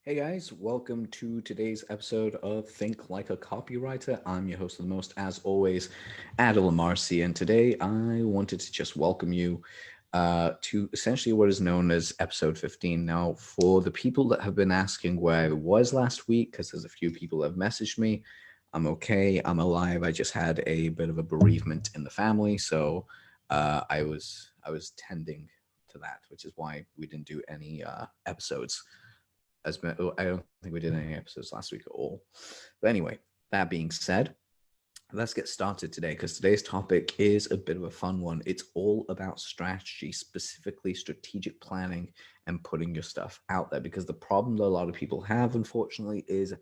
Hey guys, welcome to today's episode of Think Like a Copywriter. I'm your host of the most, as always, Adil Amarsi, and today I wanted to just welcome you to essentially what is known as episode 15. Now, for the people that have been asking where I was last week, because there's a few people that have messaged me, I'm okay, I'm alive. I just had a bit of a bereavement in the family, so I was tending to that, which is why we didn't do any episodes I don't think we did any episodes last week at all. But anyway, that being said, let's get started today because today's topic is a bit of a fun one. It's all about strategy, specifically strategic planning and putting your stuff out there. Because the problem that a lot of people have, unfortunately, is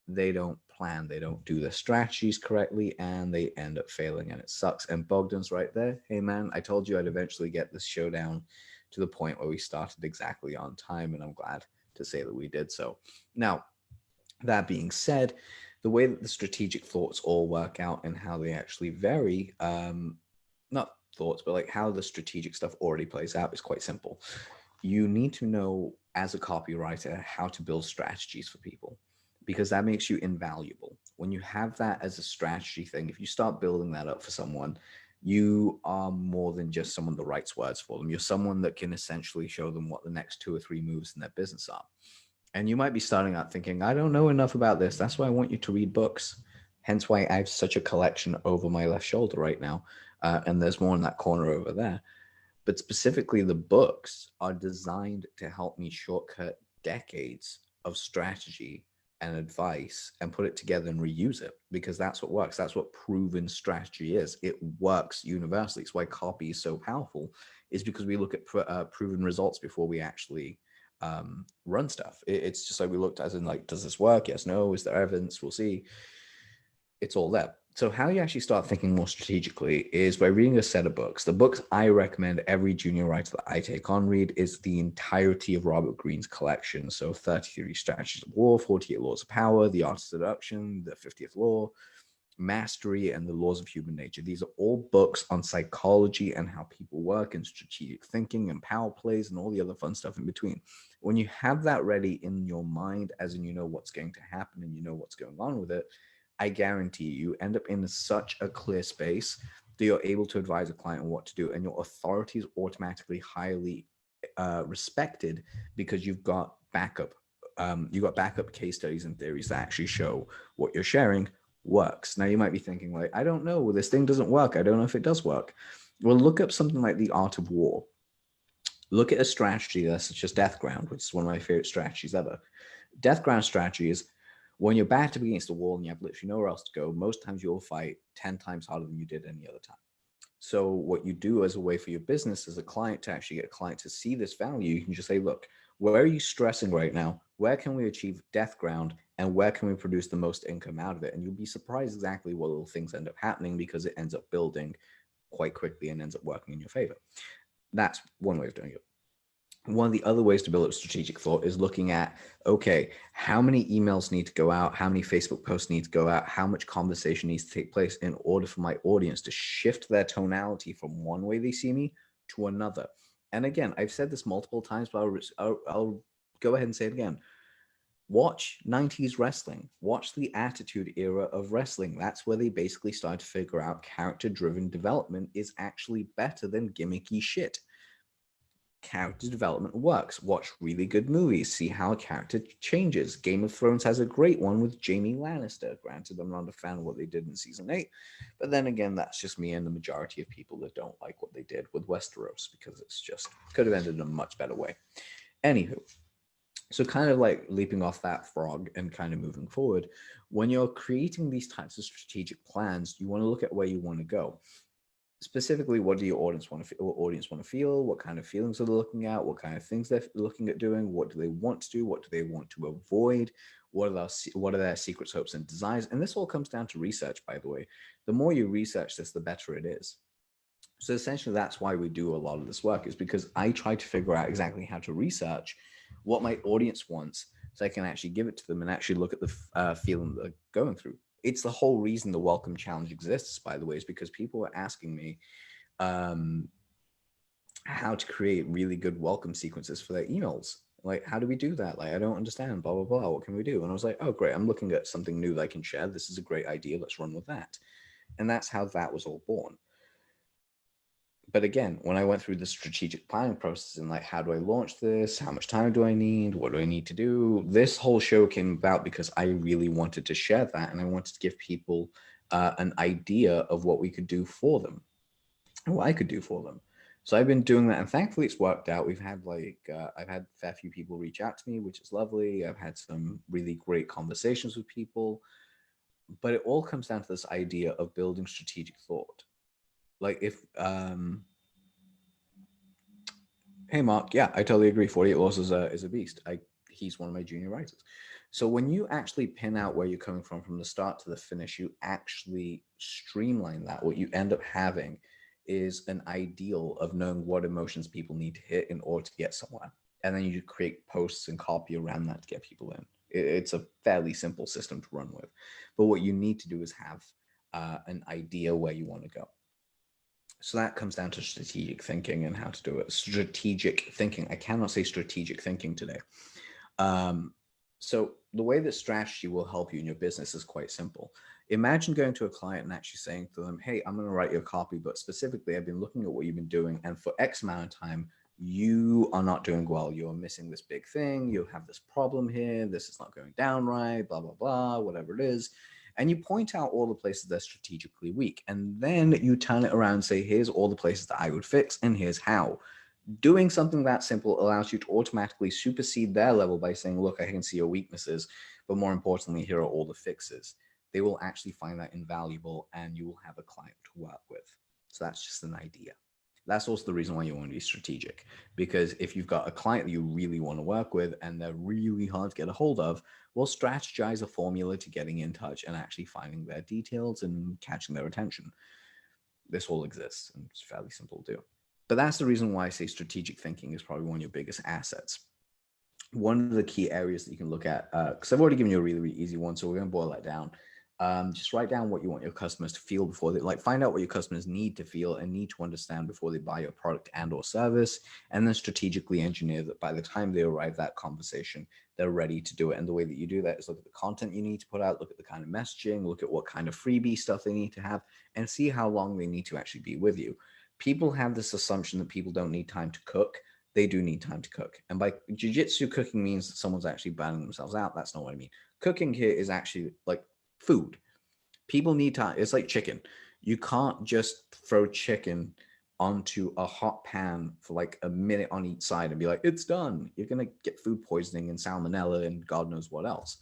they don't plan, they don't do their strategies correctly, and they end up failing, and it sucks. And Bogdan's right there. Hey, man, I told you I'd eventually get this show down to the point where we started exactly on time, and I'm glad to say that we did so. Now, that being said, the way that the strategic thoughts all work out and how they actually vary, not thoughts, but like how the strategic stuff already plays out is quite simple. You need to know as a copywriter how to build strategies for people because that makes you invaluable. When you have that as a strategy thing, if you start building that up for someone, you are more than just someone that writes words for them. You're someone that can essentially show them what the next two or three moves in their business are. And you might be starting out thinking, I don't know enough about this. That's why I want you to read books. Hence why I have such a collection over my left shoulder right now. And there's more in that corner over there. But specifically, the books are designed to help me shortcut decades of strategy and advice and put it together and reuse it because that's what works. That's what proven strategy is. It works universally. It's why copy is so powerful, is because we look at proven results before we actually run stuff. It's just like we looked as in like, does this work? Yes, no. Is there evidence? We'll see. It's all there. So how you actually start thinking more strategically is by reading a set of books. The books I recommend every junior writer that I take on read is the entirety of Robert Greene's collection. So 33 Strategies of War, 48 Laws of Power, The Art of Seduction, The 50th Law, Mastery, and The Laws of Human Nature. These are all books on psychology and how people work and strategic thinking and power plays and all the other fun stuff in between. When you have that ready in your mind, as in you know what's going to happen and you know what's going on with it, I guarantee you end up in such a clear space that you're able to advise a client on what to do, and your authority is automatically highly respected because you've got backup case studies and theories that actually show what you're sharing works. Now you might be thinking like, I don't know, this thing doesn't work. I don't know if it does work. Well, look up something like The Art of War. Look at a strategy that's such as Death Ground, which is one of my favorite strategies ever. Death Ground strategy is when you're backed up against the wall and you have literally nowhere else to go, most times you'll fight 10 times harder than you did any other time. So what you do as a way for your business as a client to actually get a client to see this value, you can just say, look, where are you stressing right now? Where can we achieve death ground? And where can we produce the most income out of it? And you'll be surprised exactly what little things end up happening because it ends up building quite quickly and ends up working in your favor. That's one way of doing it. One of the other ways to build up strategic thought is looking at, okay, how many emails need to go out? How many Facebook posts need to go out? How much conversation needs to take place in order for my audience to shift their tonality from one way they see me to another? And again, I've said this multiple times, but I'll go ahead and say it again. Watch 90s wrestling. Watch the Attitude Era of wrestling. That's where they basically started to figure out character driven development is actually better than gimmicky shit. Character development works. Watch really good movies. See how a character changes. Game of Thrones has a great one with Jaime Lannister. Granted, I'm not a fan of what they did in season 8, but then again, that's just me and the majority of people that don't like what they did with Westeros because it's just could have ended in a much better way. Anywho, so kind of like leaping off that frog and kind of moving forward, when you're creating these types of strategic plans, you want to look at where you want to go. Specifically, what do your audience want to feel? What kind of feelings are they looking at? What kind of things they're looking at doing? What do they want to do? What do they want to avoid? What are their secrets, hopes, and desires? And this all comes down to research, by the way. The more you research this, the better it is. So essentially, that's why we do a lot of this work, is because I try to figure out exactly how to research what my audience wants so I can actually give it to them and actually look at the feeling they're going through. It's the whole reason the welcome challenge exists, by the way, is because people are asking me um, how to create really good welcome sequences for their emails. Like, how do we do that? Like, I don't understand, blah, blah, blah. What can we do? And I was like, oh, great. I'm looking at something new that I can share. This is a great idea. Let's run with that. And that's how that was all born. But again, when I went through the strategic planning process and like, how do I launch this? How much time do I need? What do I need to do? This whole show came about because I really wanted to share that. And I wanted to give people an idea of what we could do for them and what I could do for them. So I've been doing that, and thankfully it's worked out. We've had I've had a fair few people reach out to me, which is lovely. I've had some really great conversations with people, but it all comes down to this idea of building strategic thought. Like if hey Mark, yeah, I totally agree. 48 Laws is a beast. He's one of my junior writers. So when you actually pin out where you're coming from the start to the finish, you actually streamline that. What you end up having is an ideal of knowing what emotions people need to hit in order to get somewhere. And then you create posts and copy around that to get people in. It's a fairly simple system to run with. But what you need to do is have an idea where you want to go. So that comes down to strategic thinking and how to do it. Strategic thinking. I cannot say strategic thinking today. So the way that strategy will help you in your business is quite simple. Imagine going to a client and actually saying to them, hey, I'm going to write you a copy, but specifically, I've been looking at what you've been doing. And for X amount of time, you are not doing well. You're missing this big thing. You have this problem here. This is not going down right, blah, blah, blah, whatever it is. And you point out all the places that are strategically weak. And then you turn it around and say, here's all the places that I would fix, and here's how. Doing something that simple allows you to automatically supersede their level by saying, look, I can see your weaknesses, but more importantly, here are all the fixes. They will actually find that invaluable, and you will have a client to work with. So that's just an idea. That's also the reason why you want to be strategic, because if you've got a client that you really want to work with and they're really hard to get a hold of, well, strategize a formula to getting in touch and actually finding their details and catching their attention. This all exists, and it's fairly simple to do. But that's the reason why I say strategic thinking is probably one of your biggest assets. One of the key areas that you can look at, because I've already given you a really, really easy one, so we're going to boil that down. Just write down what you want your customers to feel before they find out what your customers need to feel and need to understand before they buy your product and or service, and then strategically engineer that by the time they arrive at that conversation, they're ready to do it. And the way that you do that is look at the content you need to put out, look at the kind of messaging, look at what kind of freebie stuff they need to have, and see how long they need to actually be with you. People have this assumption that people don't need time to cook. They do need time to cook. And by jiu-jitsu, cooking means that someone's actually burning themselves out. That's not what I mean. Cooking here is actually like food. People need time. It's like chicken. You can't just throw chicken onto a hot pan for like a minute on each side and be like, it's done. You're going to get food poisoning and salmonella and God knows what else.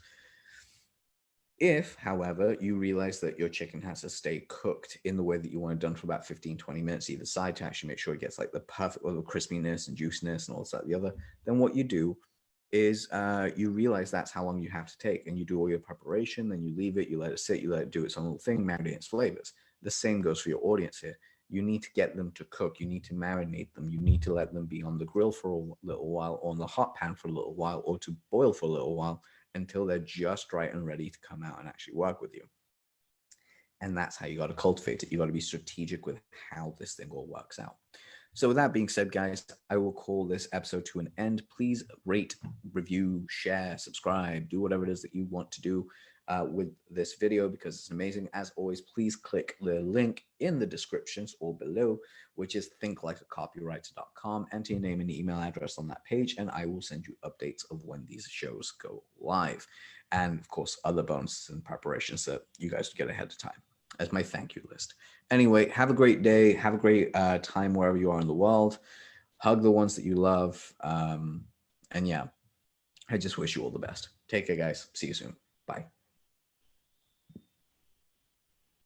If, however, you realize that your chicken has to stay cooked in the way that you want it done for about 15, 20 minutes either side to actually make sure it gets like the perfect level of crispiness and juiciness and all that, the other, then what you do is you realize that's how long you have to take, and you do all your preparation, then you leave it, you let it sit, you let it do its own little thing, marinate its flavors. The same goes for your audience here. You need to get them to cook. You need to marinate them. You need to let them be on the grill for a little while, or on the hot pan for a little while, or to boil for a little while until they're just right and ready to come out and actually work with you. And that's how you got to cultivate it. You got to be strategic with how this thing all works out. So with that being said, guys, I will call this episode to an end. Please rate, review, share, subscribe, do whatever it is that you want to do with this video, because it's amazing. As always, please click the link in the descriptions or below, which is thinklikeacopywriter.com. Enter your name and email address on that page, and I will send you updates of when these shows go live. And of course, other bonuses and preparations that you guys get ahead of time as my thank you list. Anyway, have a great day. Have a great time wherever you are in the world. Hug the ones that you love. And yeah, I just wish you all the best. Take care, guys. See you soon. Bye.